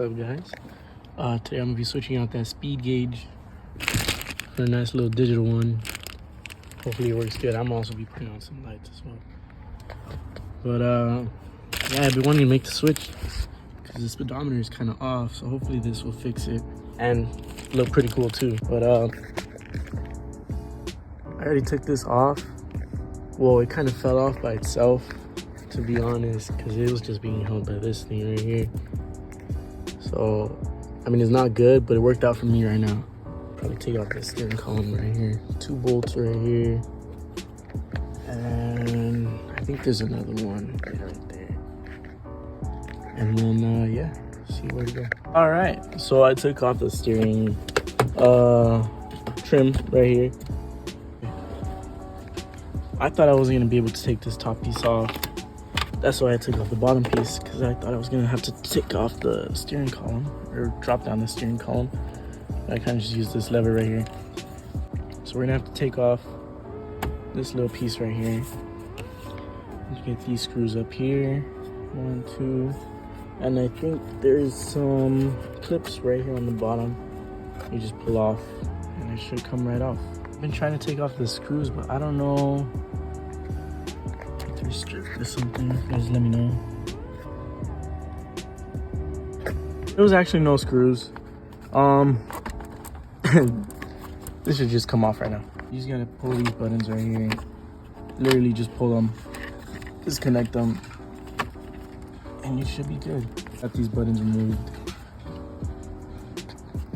What's up, guys? Today I'm gonna be switching out that speed gauge for a nice little digital one. Hopefully it works good. I'm also be putting on some lights as well. But yeah, I've been wanting to make the switch because the speedometer is kind of off, so hopefully this will fix it and look pretty cool too. But I already took this off. Well, it kind of fell off by itself, to be honest, because it was just being held by this thing right here. So, I mean, it's not good, but it worked out for me right now. Probably take out the steering column right here. 2 bolts right here. And I think there's another one right there. And then, yeah, see where to go. All right, so I took off the steering trim right here. I thought I wasn't gonna be able to take this top piece off. That's why I took off the bottom piece, because I thought I was gonna have to take off the steering column or drop down the steering column. I kind of just used this lever right here. So we're gonna have to take off this little piece right here. Get these screws up here. 1, 2, and I think there's some clips right here on the bottom. You just pull off, and it should come right off. I've been trying to take off the screws, but I don't know. There's something, guys, let me know. There was actually no screws. This should just come off right now. You just gotta pull these buttons right here. Literally just pull them, disconnect them, and you should be good. Got these buttons removed.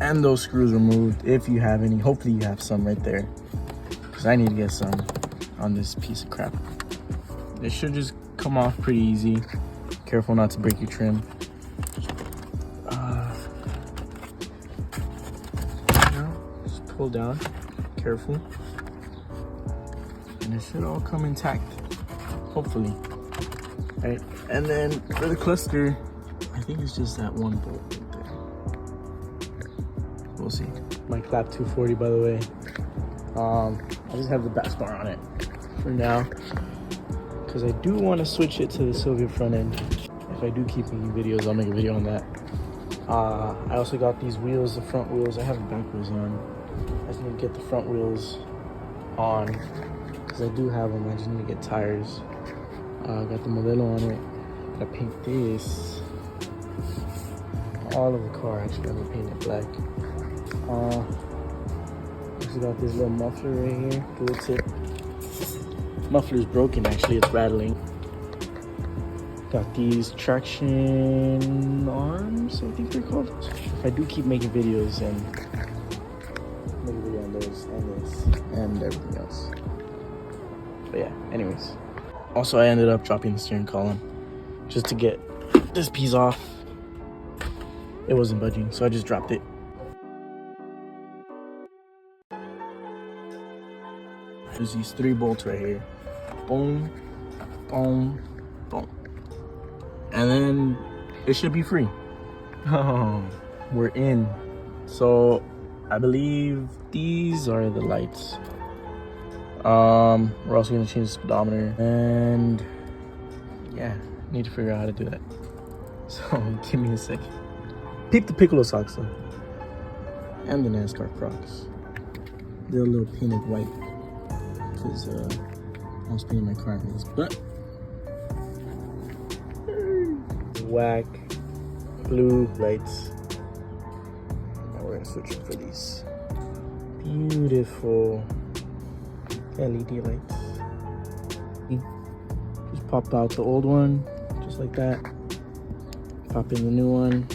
And those screws removed, if you have any. Hopefully you have some right there, because I need to get some on this piece of crap. It should just come off pretty easy. Careful not to break your trim. Just pull down, careful. And it should all come intact, hopefully. All right, and then for the cluster, I think it's just that one bolt right there. We'll see. My clap 240, by the way. I'll just have the back bar on it for now, because I do want to switch it to the silver front end. If I do keep making videos, I'll make a video on that. I also got these wheels, the front wheels. I have the back wheels on. I just need to get the front wheels on, because I do have them. I just need to get tires. Got the Modelo on it. Gotta paint this. All of the car, actually, I'm gonna paint it black. Also got this little muffler right here, dual tip. Muffler's broken, actually, it's rattling. Got these traction arms, I think they're called. If I do keep making videos, and make a video on those and this and everything else. But yeah, anyways. Also, I ended up dropping the steering column just to get this piece off. It wasn't budging, so I just dropped it. There's these 3 bolts right here. Boom, boom, boom. And then it should be free. Oh, we're in. So I believe these are the lights. We're also gonna change the speedometer, and yeah, need to figure out how to do that. So give me a second. Peep the Piccolo socks though, and the NASCAR Crocs. They're a little painted white, because I was painting my car in these, but whack blue lights. Now we're gonna switch it for these beautiful LED lights. Just pop out the old one, just like that. Pop in the new one.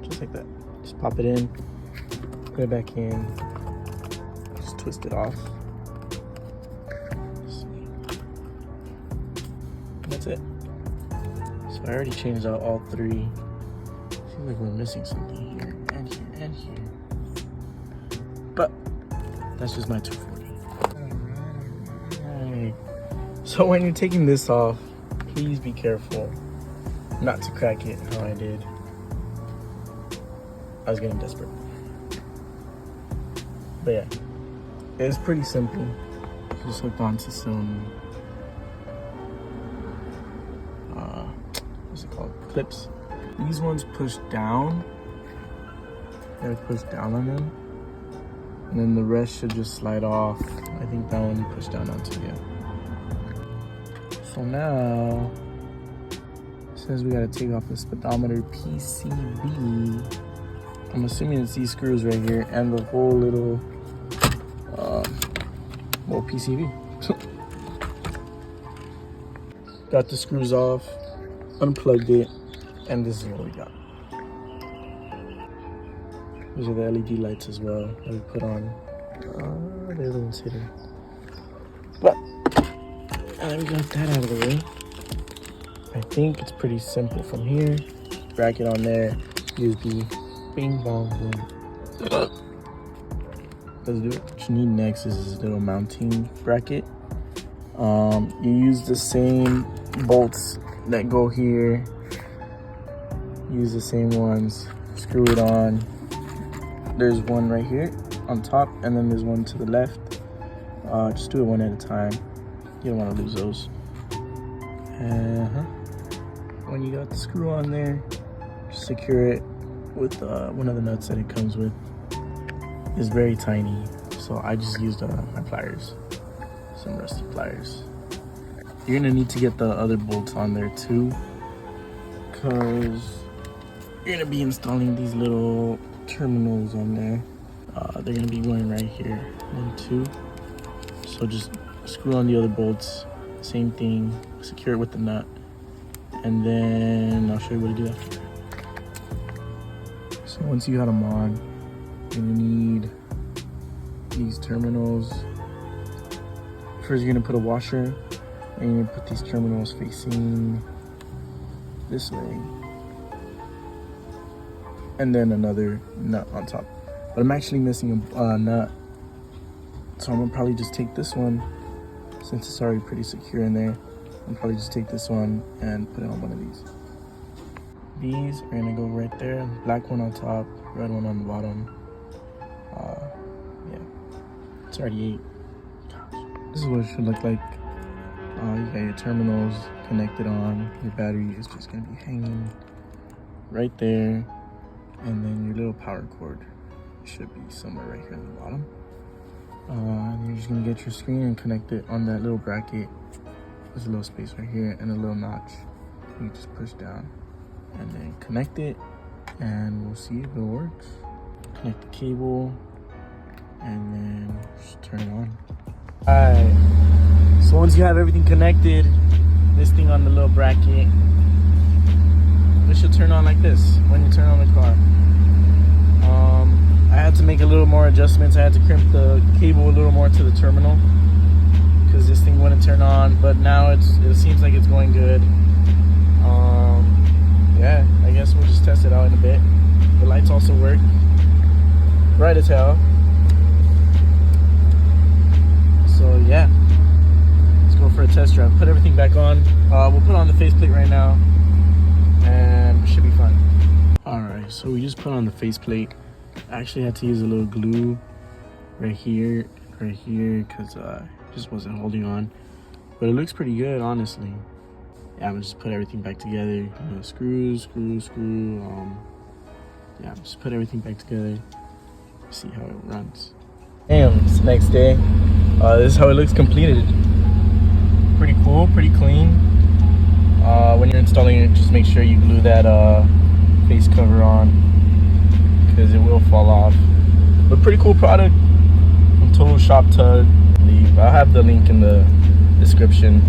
Just like that. Just pop it in, put it back in, just twist it off. That's it. So I already changed out all 3. Seems like we're missing something here and here and here. But that's just my 240. Alright. So when you're taking this off, please be careful not to crack it how I did. I was getting desperate. But yeah, it's pretty simple. Just hooked onto some what's it called? Clips. These ones push down. You gotta push down on them. And then the rest should just slide off. I think that one you push down onto, yeah. So now, it says we gotta take off the speedometer PCB. I'm assuming it's these screws right here and the whole little PCB. Got the screws off, unplugged it, and this is what we got. These are the LED lights as well that we put on. The other one's hidden. But now that we got that out of the way, I think it's pretty simple from here. Bracket on there, USB, bing bong boom. Let's do it. What you need next is this little mounting bracket. You use the same bolts that go here. Use the same ones. Screw it on. There's one right here on top, and then there's one to the left. Just do it one at a time. You don't want to lose those. When you got the screw on there, just secure it with one of the nuts that it comes with. It's very tiny, so I just used my pliers, some rusty pliers. You're gonna need to get the other bolts on there too, because you're gonna be installing these little terminals on there. They're gonna be going right here, 1, 2. So just screw on the other bolts, same thing, secure it with the nut, and then I'll show you what to do after. So once you got them on, you're gonna need these terminals. First, you're gonna put a washer, and you're gonna put these terminals facing this way, and then another nut on top. But I'm actually missing a nut, so I'm gonna probably just take this one, since it's already pretty secure in there. I'll probably just take this one and put it on one of these. These are gonna go right there. Black one on top, red one on the bottom. Yeah, it's already 8. This is what it should look like. You got your terminals connected on. Your battery is just gonna be hanging right there, and then your little power cord should be somewhere right here at the bottom. And you're just gonna get your screen and connect it on that little bracket. There's a little space right here and a little notch. You just push down and then connect it, and we'll see if it works. Connect the cable and then just turn it on. Alright, so once you have everything connected, this thing on the little bracket, it should turn on like this when you turn on the car. I had to make a little more adjustments. I had to crimp the cable a little more to the terminal because this thing wouldn't turn on, but now it seems like it's going good. Yeah, I guess we'll just test it out in a bit. The lights also work bright as hell. So yeah, let's go for a test drive. Put everything back on. We'll put on the faceplate right now, and it should be fun. All right, so we just put on the faceplate. I actually had to use a little glue right here, because it just wasn't holding on. But it looks pretty good, honestly. Yeah, I'm gonna just put everything back together. You know, screw. Yeah, just put everything back together. See how it runs. Damn, it's the next day. This is how it looks completed. Pretty cool, pretty clean. When you're installing it, just make sure you glue that face cover on, because it will fall off. But pretty cool product from Total Shop Tug. I'll have the link in the description.